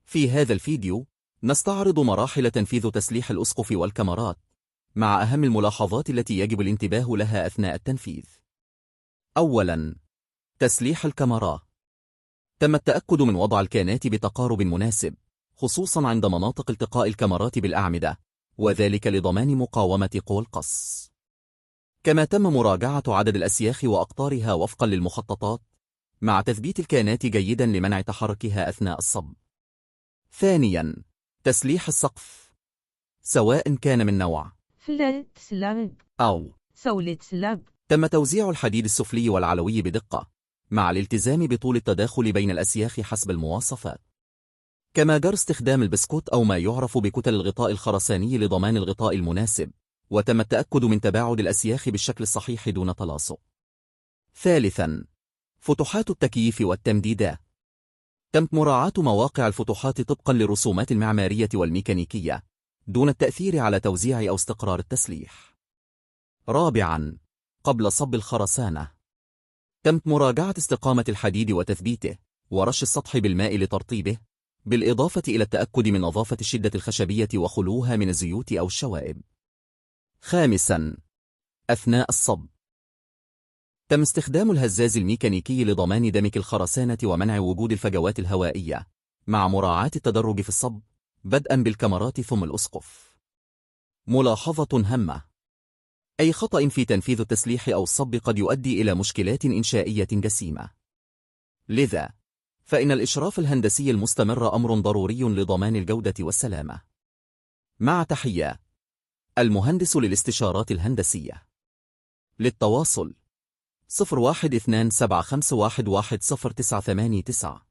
في هذا الفيديو نستعرض مراحل تنفيذ تسليح الأسقف والكاميرات مع أهم الملاحظات التي يجب الانتباه لها أثناء التنفيذ. أولاً، تسليح الكاميرا. تم التأكد من وضع الكانات بتقارب مناسب، خصوصاً عند مناطق التقاء الكاميرات بالأعمدة، وذلك لضمان مقاومة قوى القص. كما تم مراجعة عدد الأسياخ وأقطارها وفقاً للمخططات، مع تثبيت الكانات جيداً لمنع تحركها أثناء الصب. ثانياً، تسليح السقف، سواء كان من نوع فلات سلاب أو سوليت سلاب. تم توزيع الحديد السفلي والعلوي بدقة، مع الالتزام بطول التداخل بين الأسياخ حسب المواصفات. كما جرى استخدام البسكوت أو ما يعرف بكتل الغطاء الخرساني لضمان الغطاء المناسب، وتم التأكد من تباعد الأسياخ بالشكل الصحيح دون تلاصق. ثالثاً، فتحات التكييف والتمديدات. تم مراعاة مواقع الفتحات طبقاً للرسومات المعمارية والميكانيكية، دون التأثير على توزيع أو استقرار التسليح. رابعاً، قبل صب الخرسانة، تم مراجعة استقامة الحديد وتثبيته، ورش السطح بالماء لترطيبه، بالإضافة إلى التأكد من نظافة الشدة الخشبية وخلوها من الزيوت أو الشوائب. خامساً، أثناء الصب، تم استخدام الهزاز الميكانيكي لضمان دمك الخرسانة ومنع وجود الفجوات الهوائية، مع مراعاة التدرج في الصب، بدءاً بالكاميرات ثم الأسقف. ملاحظة هامة: أي خطأ في تنفيذ التسليح أو الصب قد يؤدي إلى مشكلات إنشائية جسيمة. لذا، فإن الإشراف الهندسي المستمر أمر ضروري لضمان الجودة والسلامة. مع تحية، المهندس للاستشارات الهندسية. للتواصل 012751111089.